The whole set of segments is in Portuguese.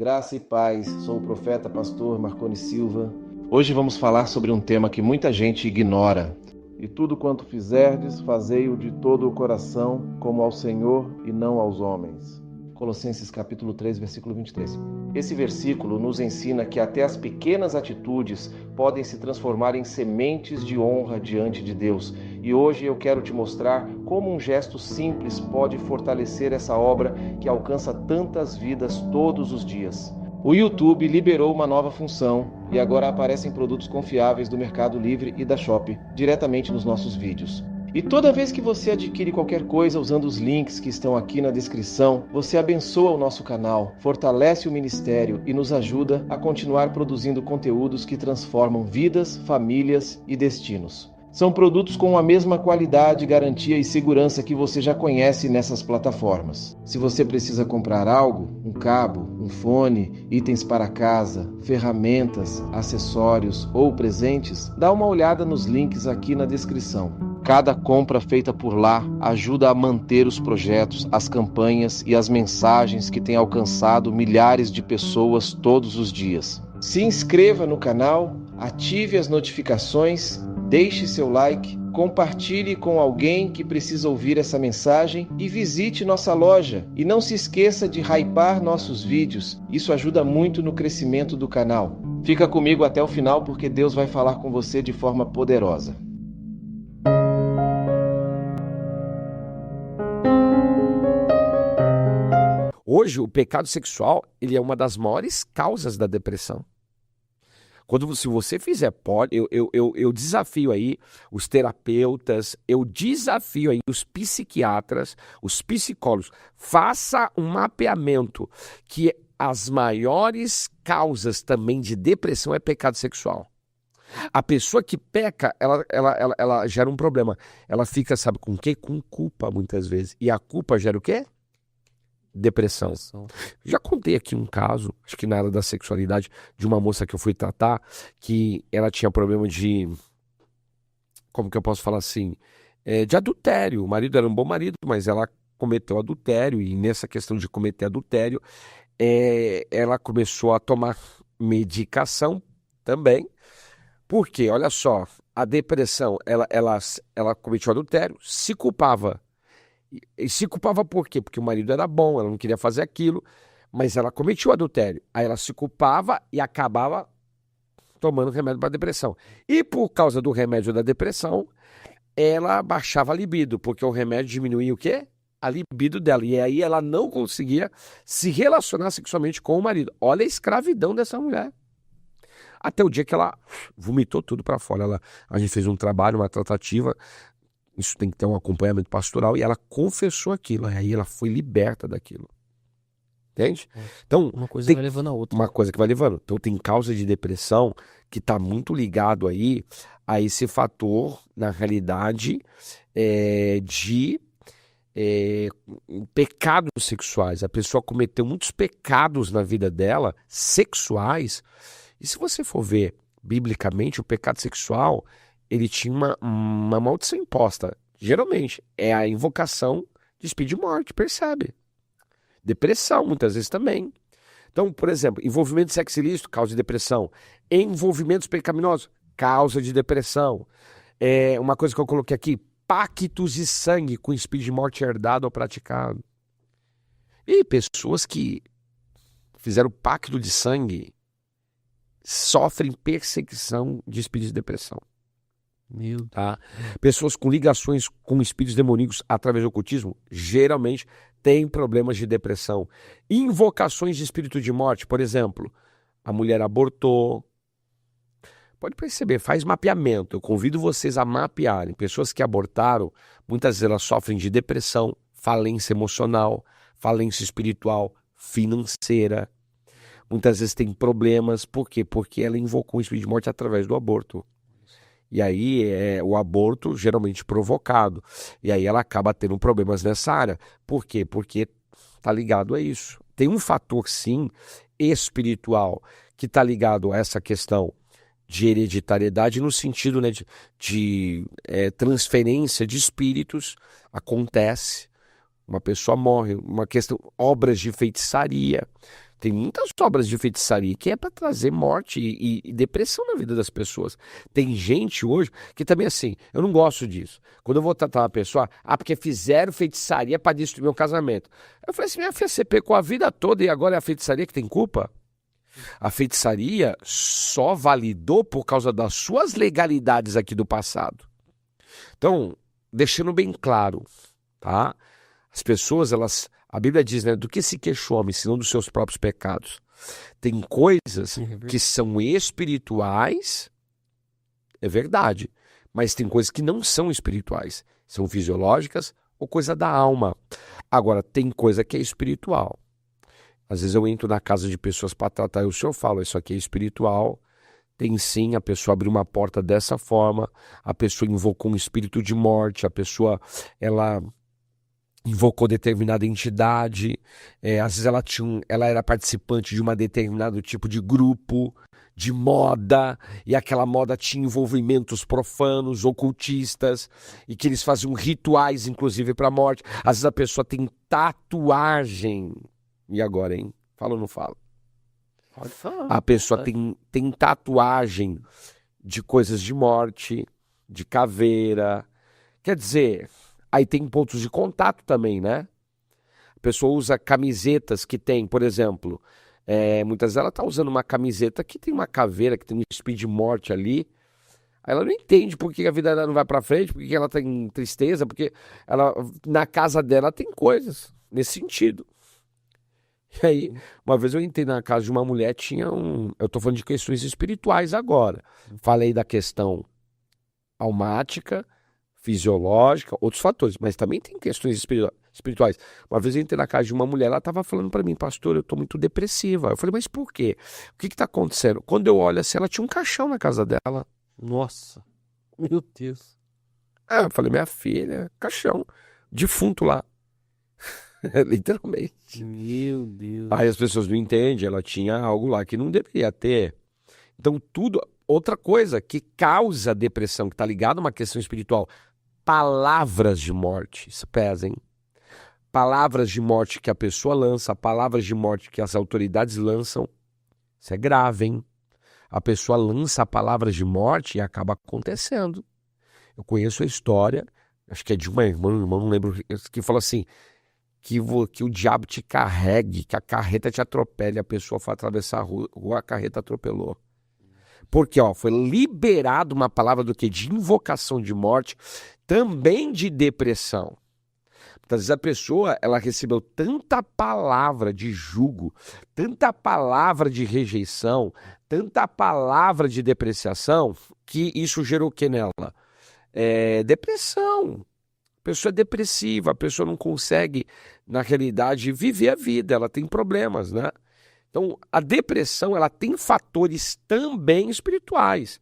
Graça e paz, sou o profeta pastor Marconi Silva. Hoje vamos falar sobre um tema que muita gente ignora. E tudo quanto fizerdes, fazei-o de todo o coração, como ao Senhor e não aos homens. Colossenses capítulo 3, versículo 23. Esse versículo nos ensina que até as pequenas atitudes podem se transformar em sementes de honra diante de Deus. E hoje eu quero te mostrar como um gesto simples pode fortalecer essa obra que alcança tantas vidas todos os dias. O YouTube liberou uma nova função e agora aparecem produtos confiáveis do Mercado Livre e da Shopee diretamente nos nossos vídeos. E toda vez que você adquire qualquer coisa usando os links que estão aqui na descrição, você abençoa o nosso canal, fortalece o ministério e nos ajuda a continuar produzindo conteúdos que transformam vidas, famílias e destinos. São produtos com a mesma qualidade, garantia e segurança que você já conhece nessas plataformas. Se você precisa comprar algo, um cabo, um fone, itens para casa, ferramentas, acessórios ou presentes, dá uma olhada nos links aqui na descrição. Cada compra feita por lá ajuda a manter os projetos, as campanhas e as mensagens que têm alcançado milhares de pessoas todos os dias. Se inscreva no canal, ative as notificações, deixe seu like, compartilhe com alguém que precisa ouvir essa mensagem e visite nossa loja. E não se esqueça de hypar nossos vídeos, isso ajuda muito no crescimento do canal. Fica comigo até o final porque Deus vai falar com você de forma poderosa. Hoje, o pecado sexual ele é uma das maiores causas da depressão. Se você fizer, eu desafio aí os terapeutas, eu desafio aí os psiquiatras, os psicólogos, faça um mapeamento que as maiores causas também de depressão é pecado sexual. A pessoa que peca, ela gera um problema. Ela fica, sabe com o quê? Com culpa muitas vezes. E a culpa gera o quê? Depressão. Já contei aqui um caso, acho que na área da sexualidade, de uma moça que eu fui tratar, que ela tinha problema de, como que eu posso falar assim, de adultério. O marido era um bom marido, mas ela cometeu adultério, e nessa questão de cometer adultério, ela começou a tomar medicação também. Por quê? Olha só, a depressão, ela cometeu adultério, se culpava. E se culpava por quê? Porque o marido era bom, ela não queria fazer aquilo, mas ela cometia o adultério. Aí ela se culpava e acabava tomando remédio para depressão. E por causa do remédio da depressão, ela baixava a libido, porque o remédio diminuía o quê? A libido dela. E aí ela não conseguia se relacionar sexualmente com o marido. Olha a escravidão dessa mulher. Até o dia que ela vomitou tudo para fora. A gente fez um trabalho, uma tratativa. Isso tem que ter um acompanhamento pastoral, e ela confessou aquilo, aí ela foi liberta daquilo. Entende? Então, uma coisa vai levando a outra. Uma coisa que vai levando. Então tem causa de depressão que está muito ligado aí a esse fator, na realidade, de pecados sexuais. A pessoa cometeu muitos pecados na vida dela, sexuais, e se você for ver biblicamente, o pecado sexual ele tinha uma maldição imposta. Geralmente, é a invocação de espírito de morte, percebe? Depressão, muitas vezes também. Então, por exemplo, envolvimento de sexo ilícito, causa de depressão. Envolvimentos pecaminosos, causa de depressão. Uma coisa que eu coloquei aqui, pactos de sangue com espírito de morte herdado ou praticado. E pessoas que fizeram pacto de sangue sofrem perseguição de espírito de depressão. Tá? Pessoas com ligações com espíritos demoníacos através do ocultismo geralmente têm problemas de depressão. Invocações de espírito de morte, por exemplo, a mulher abortou. Pode perceber, faz mapeamento. Eu convido vocês a mapearem. Pessoas que abortaram, muitas vezes elas sofrem de depressão, falência emocional, falência espiritual, financeira. Muitas vezes tem problemas. Por quê? Porque ela invocou o espírito de morte através do aborto. E aí o aborto geralmente provocado. E aí ela acaba tendo problemas nessa área. Por quê? Porque está ligado a isso. Tem um fator, sim, espiritual, que está ligado a essa questão de hereditariedade, no sentido, né, de transferência de espíritos. Acontece. Uma pessoa morre, uma questão, obras de feitiçaria. Tem muitas obras de feitiçaria que é para trazer morte e depressão na vida das pessoas. Tem gente hoje que também assim, eu não gosto disso. Quando eu vou tratar uma pessoa, porque fizeram feitiçaria para destruir meu casamento. Eu falei assim, minha filha, você pecou a vida toda e agora é a feitiçaria que tem culpa? A feitiçaria só validou por causa das suas legalidades aqui do passado. Então, deixando bem claro, tá? As pessoas, a Bíblia diz, né, do que se queixa o homem, senão dos seus próprios pecados. Tem coisas que são espirituais, é verdade, mas tem coisas que não são espirituais, são fisiológicas ou coisa da alma. Agora, tem coisa que é espiritual. Às vezes eu entro na casa de pessoas para tratar e o senhor fala, isso aqui é espiritual. Tem sim, a pessoa abriu uma porta dessa forma, a pessoa invocou um espírito de morte, a pessoa, ela invocou determinada entidade, às vezes ela era participante de um determinado tipo de grupo, de moda, e aquela moda tinha envolvimentos profanos, ocultistas, e que eles faziam rituais, inclusive, para a morte. Às vezes a pessoa tem tatuagem. E agora, hein? Fala ou não fala? Pode falar. A pessoa tem tatuagem de coisas de morte, de caveira. Quer dizer, aí tem pontos de contato também, né? A pessoa usa camisetas que tem, por exemplo, muitas vezes ela está usando uma camiseta que tem uma caveira, que tem um espírito de morte ali. Aí ela não entende por que a vida dela não vai para frente, por que ela tem tristeza, porque na casa dela tem coisas nesse sentido. E aí, uma vez eu entrei na casa de uma mulher, eu tô falando de questões espirituais agora. Falei da questão almática, fisiológica, outros fatores, mas também tem questões espirituais. Uma vez eu entrei na casa de uma mulher, ela estava falando para mim, pastor, eu tô muito depressiva. Eu falei, mas por quê? O que tá acontecendo? Quando eu olho assim, ela tinha um caixão na casa dela. Nossa, meu Deus. Eu falei, minha filha, caixão, defunto lá. Literalmente. Meu Deus. Aí as pessoas não entendem, ela tinha algo lá que não deveria ter. Então outra coisa que causa depressão, que está ligada a uma questão espiritual, palavras de morte, isso pesa, hein? Palavras de morte que a pessoa lança, palavras de morte que as autoridades lançam, isso é grave, hein? A pessoa lança palavras de morte e acaba acontecendo. Eu conheço a história, acho que é de uma irmã, um irmão, não lembro, que falou assim, que o diabo te carregue, que a carreta te atropele, a pessoa foi atravessar a rua, a carreta atropelou. Porque foi liberado uma palavra do quê? De invocação de morte, também de depressão. Muitas vezes a pessoa, ela recebeu tanta palavra de jugo, tanta palavra de rejeição, tanta palavra de depreciação, que isso gerou o que nela? Depressão. A pessoa é depressiva, a pessoa não consegue, na realidade, viver a vida, ela tem problemas, né? Então, a depressão, ela tem fatores também espirituais.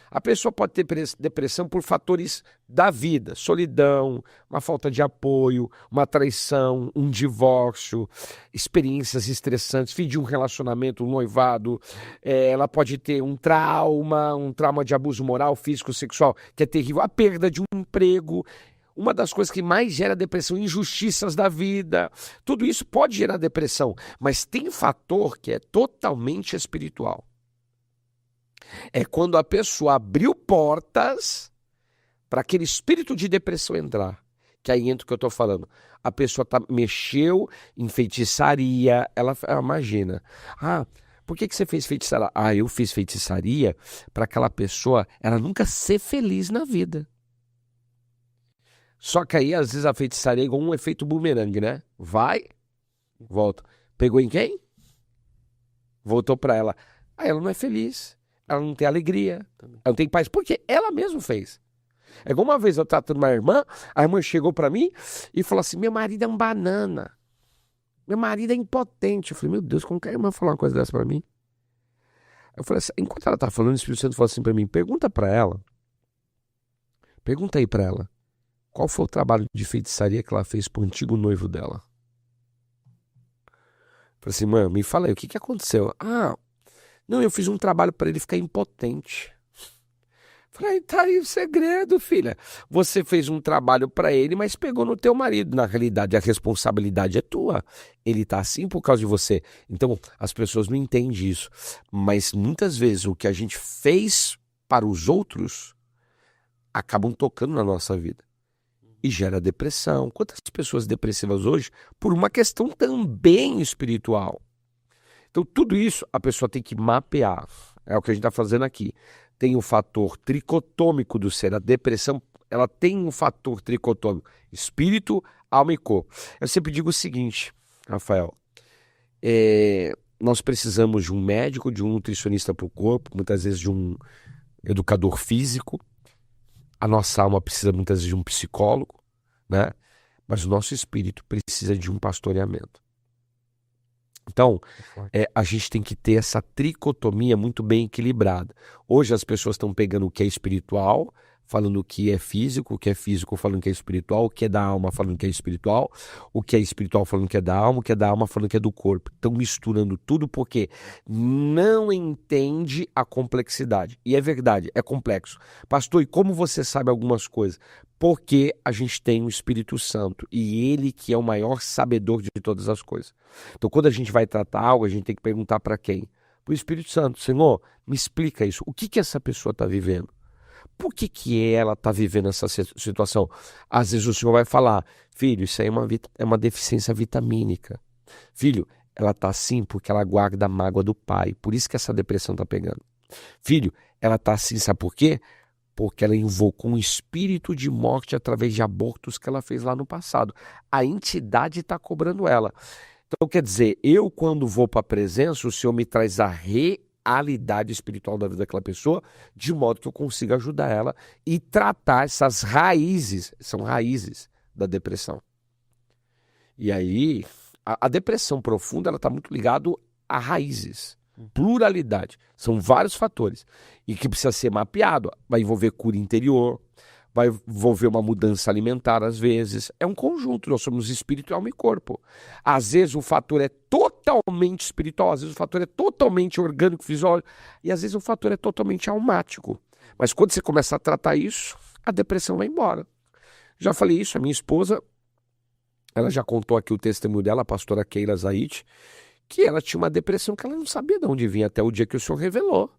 A pessoa pode ter depressão por fatores da vida, solidão, uma falta de apoio, uma traição, um divórcio, experiências estressantes, fim de um relacionamento, um noivado. Ela pode ter um trauma de abuso moral, físico, sexual, que é terrível, a perda de um emprego. Uma das coisas que mais gera depressão, injustiças da vida, tudo isso pode gerar depressão, mas tem fator que é totalmente espiritual. É quando a pessoa abriu portas para aquele espírito de depressão entrar, que aí entra o que eu estou falando. A pessoa mexeu em feitiçaria, ela imagina, por que você fez feitiçaria? Eu fiz feitiçaria para aquela pessoa, ela nunca ser feliz na vida. Só que aí, às vezes, a feitiçaria é igual um efeito bumerangue, né? Vai, volta. Pegou em quem? Voltou pra ela. Ela não é feliz. Ela não tem alegria. Ela não tem paz. Porque ela mesma fez. É igual uma vez eu tratando uma irmã, a irmã chegou pra mim e falou assim, meu marido é um banana. Meu marido é impotente. Eu falei, meu Deus, como que a irmã falou uma coisa dessa pra mim? Eu falei assim, enquanto ela tá falando, o Espírito Santo falou assim pra mim, pergunta aí pra ela. Qual foi o trabalho de feitiçaria que ela fez pro antigo noivo dela? Falei assim, mãe, me fala aí, o que aconteceu? Não, eu fiz um trabalho para ele ficar impotente. Falei, tá aí o segredo, filha. Você fez um trabalho para ele, mas pegou no teu marido. Na realidade, a responsabilidade é tua. Ele tá assim por causa de você. Então, as pessoas não entendem isso. Mas muitas vezes o que a gente fez para os outros acabam tocando na nossa vida. E gera depressão. Quantas pessoas depressivas hoje por uma questão também espiritual? Então, tudo isso a pessoa tem que mapear. É o que a gente está fazendo aqui. Tem o fator tricotômico do ser. A depressão, ela tem um fator tricotômico. Espírito, alma e corpo. Eu sempre digo o seguinte, Rafael. Nós precisamos de um médico, de um nutricionista para o corpo, muitas vezes de um educador físico. A nossa alma precisa muitas vezes de um psicólogo, né? Mas o nosso espírito precisa de um pastoreamento. Então, a gente tem que ter essa tricotomia muito bem equilibrada. Hoje as pessoas estão pegando o que é espiritual, falando o que é físico falando que é espiritual, o que é da alma falando que é espiritual, o que é espiritual falando que é da alma, o que é da alma falando que é do corpo. Estão misturando tudo porque não entende a complexidade. E é verdade, é complexo. Pastor, e como você sabe algumas coisas? Porque a gente tem o Espírito Santo e ele que é o maior sabedor de todas as coisas. Então, quando a gente vai tratar algo, a gente tem que perguntar para quem? Para o Espírito Santo. Senhor, me explica isso. O que essa pessoa está vivendo? Por que ela está vivendo essa situação? Às vezes o Senhor vai falar, filho, isso aí é uma deficiência vitamínica. Filho, ela está assim porque ela guarda a mágoa do pai. Por isso que essa depressão está pegando. Filho, ela está assim, sabe por quê? Porque ela invocou um espírito de morte através de abortos que ela fez lá no passado. A entidade está cobrando ela. Então, quer dizer, eu quando vou para a presença, o Senhor me traz a realidade espiritual da vida daquela pessoa, de modo que eu consiga ajudar ela e tratar essas raízes, são raízes da depressão. E aí, a depressão profunda, ela está muito ligada a raízes. Pluralidade. São vários fatores. E que precisa ser mapeado. Vai envolver cura interior, vai envolver uma mudança alimentar às vezes. É um conjunto. Nós somos espírito, alma e corpo. Às vezes o fator é totalmente espiritual, às vezes o fator é totalmente orgânico, fisiológico, e às vezes o fator é totalmente almático. Mas quando você começa a tratar isso, a depressão vai embora. Já falei isso, a minha esposa, ela já contou aqui o testemunho dela, a pastora Keila Zaid, que ela tinha uma depressão que ela não sabia de onde vinha até o dia que o Senhor revelou.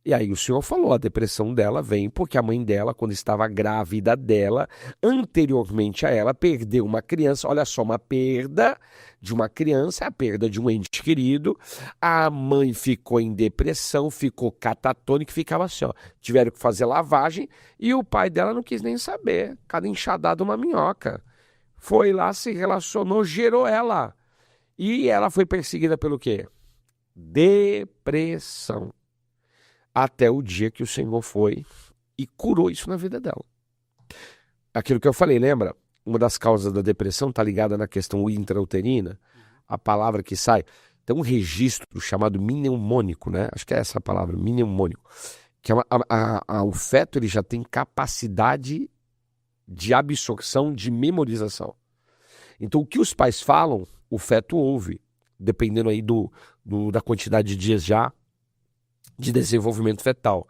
E aí o Senhor falou, a depressão dela vem porque a mãe dela, quando estava grávida dela, anteriormente a ela, perdeu uma criança. Olha só, uma perda de uma criança, a perda de um ente querido. A mãe ficou em depressão, ficou catatônica, ficava assim, ó. Tiveram que fazer lavagem e o pai dela não quis nem saber. Cada enxadada uma minhoca. Foi lá, se relacionou, gerou ela. E ela foi perseguida pelo quê? Depressão. Até o dia que o Senhor foi e curou isso na vida dela. Aquilo que eu falei, lembra? Uma das causas da depressão está ligada na questão intrauterina. A palavra que sai. Tem um registro chamado mnemônico, né? Acho que é essa a palavra, mnemônico. Que o feto ele já tem capacidade de absorção, de memorização. Então, o que os pais falam, o feto ouve, dependendo aí da quantidade de dias já de desenvolvimento fetal.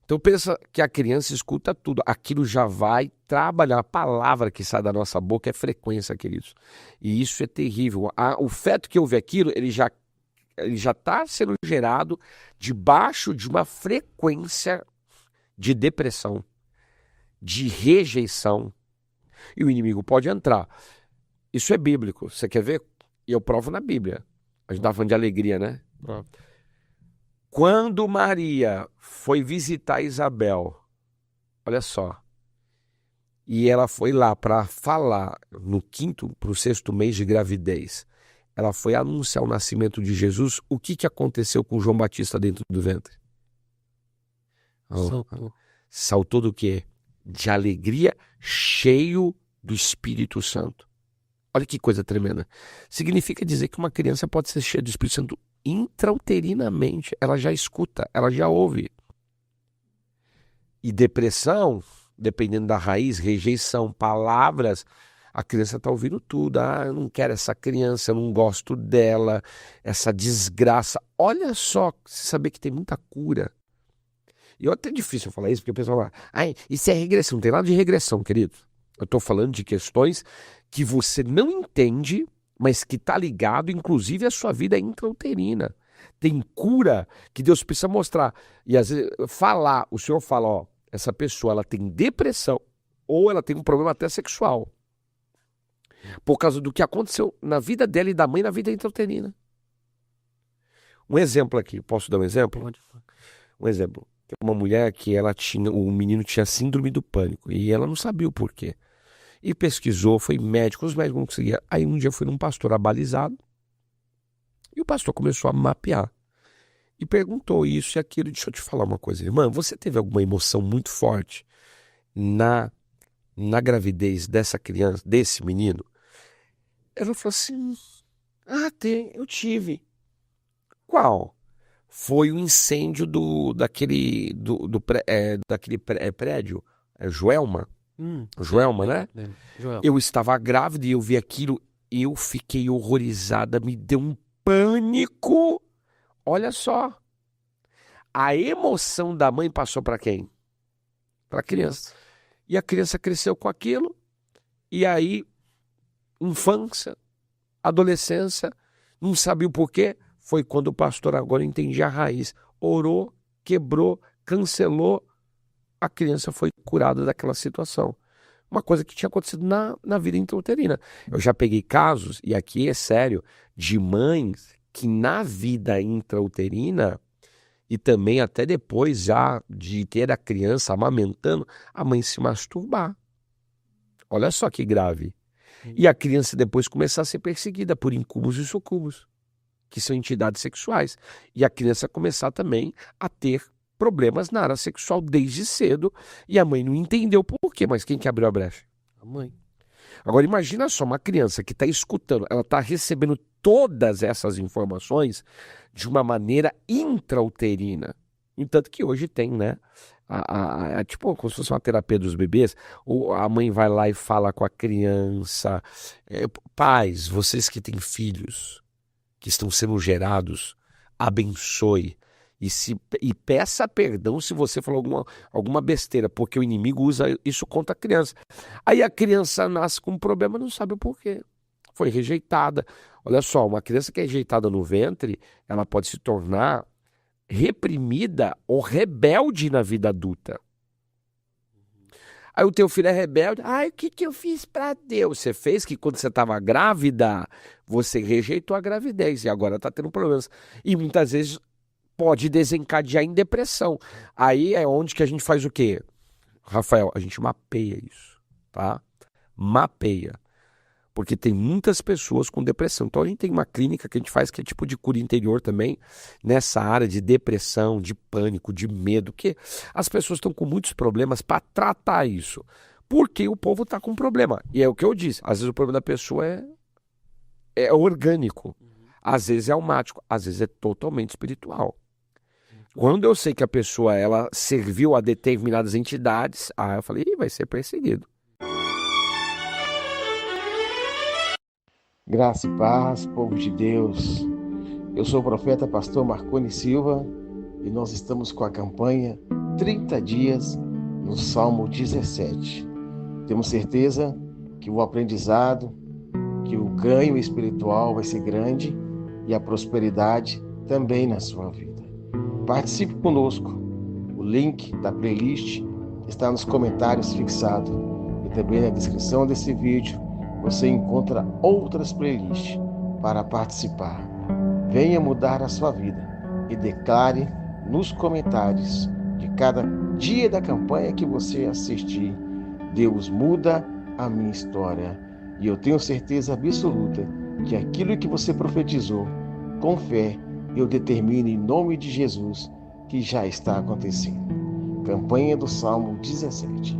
Então, pensa que a criança escuta tudo. Aquilo já vai trabalhar. A palavra que sai da nossa boca é frequência, queridos. E isso é terrível. O feto que ouve aquilo, ele já está sendo gerado debaixo de uma frequência de depressão, de rejeição. E o inimigo pode entrar. Isso é bíblico. Você quer ver? E eu provo na Bíblia. A gente estava falando de alegria, né? Quando Maria foi visitar Isabel, olha só, e ela foi lá para falar no 5º para o 6º mês de gravidez, ela foi anunciar o nascimento de Jesus, o que aconteceu com João Batista dentro do ventre? Saltou do quê? De alegria, cheio do Espírito Santo. Olha que coisa tremenda. Significa dizer que uma criança pode ser cheia do Espírito Santo intrauterinamente. Ela já escuta, ela já ouve. E depressão, dependendo da raiz, rejeição, palavras, a criança está ouvindo tudo. Eu não quero essa criança, eu não gosto dela, essa desgraça. Olha só, você saber que tem muita cura. E é até difícil eu falar isso, porque o pessoal fala, ai, isso é regressão. Não tem nada de regressão, querido. Eu estou falando de questões que você não entende, mas que está ligado, inclusive, à sua vida intrauterina. Tem cura que Deus precisa mostrar. E às vezes, o Senhor fala, ó, essa pessoa ela tem depressão ou ela tem um problema até sexual. Por causa do que aconteceu na vida dela e da mãe na vida intrauterina. Um exemplo aqui, posso dar um exemplo? Pode falar. Um exemplo. Tem uma mulher que o menino tinha síndrome do pânico e ela não sabia o porquê. E pesquisou, foi médico, os médicos não conseguiam. Aí um dia foi num pastor abalizado e o pastor começou a mapear. E perguntou isso e aquilo. Deixa eu te falar uma coisa, irmã, você teve alguma emoção muito forte na gravidez dessa criança, desse menino? Ela falou assim, eu tive. Qual? Foi o incêndio daquele prédio, Joelma, né? Joel. Eu estava grávida e eu vi aquilo, eu fiquei horrorizada, me deu um pânico. Olha só, a emoção da mãe passou para quem? Para a criança. E a criança cresceu com aquilo, e aí, infância, adolescência, não sabia o porquê. Foi quando o pastor agora entendia a raiz. Orou, quebrou, cancelou, a criança foi curada daquela situação. Uma coisa que tinha acontecido na vida intrauterina. Eu já peguei casos, e aqui é sério, de mães que na vida intrauterina, e também até depois já de ter a criança amamentando, a mãe se masturbar. Olha só que grave. E a criança depois começar a ser perseguida por incubos e sucubos, que são entidades sexuais. E a criança começar também a ter problemas na área sexual desde cedo, e a mãe não entendeu por quê, mas quem que abriu a brecha? A mãe. Agora imagina só, uma criança que está escutando, ela está recebendo todas essas informações de uma maneira intrauterina. Entanto que hoje tem, né? Tipo, como se fosse uma terapia dos bebês, a mãe vai lá e fala com a criança, pais, vocês que têm filhos, que estão sendo gerados, abençoe e peça perdão se você falou alguma besteira, porque o inimigo usa isso contra a criança. Aí a criança nasce com um problema, não sabe o porquê. Foi rejeitada. Olha só, uma criança que é rejeitada no ventre, ela pode se tornar reprimida ou rebelde na vida adulta. Aí o teu filho é rebelde. O que eu fiz pra Deus? Você fez que quando você estava grávida, você rejeitou a gravidez e agora está tendo problemas. E muitas vezes pode desencadear em depressão. Aí é onde que a gente faz o quê? Rafael, a gente mapeia isso, tá? Mapeia. Porque tem muitas pessoas com depressão. Então a gente tem uma clínica que a gente faz que é tipo de cura interior também, nessa área de depressão, de pânico, de medo, que as pessoas estão com muitos problemas para tratar isso. Porque o povo está com problema. E é o que eu disse, às vezes o problema da pessoa é orgânico, às vezes é almático, às vezes é totalmente espiritual. Quando eu sei que a pessoa ela serviu a determinadas entidades, eu falei, vai ser perseguido. Graça e paz, povo de Deus. Eu sou o profeta pastor Marconi Silva e nós estamos com a campanha 30 dias no Salmo 17. Temos certeza que o aprendizado, que o ganho espiritual vai ser grande e a prosperidade também na sua vida. Participe conosco. O link da playlist está nos comentários fixado e também na descrição desse vídeo você encontra outras playlists para participar. Venha mudar a sua vida e declare nos comentários de cada dia da campanha que você assistir: Deus muda a minha história. E eu tenho certeza absoluta que aquilo que você profetizou, com fé, eu determino em nome de Jesus que já está acontecendo. Campanha do Salmo 17.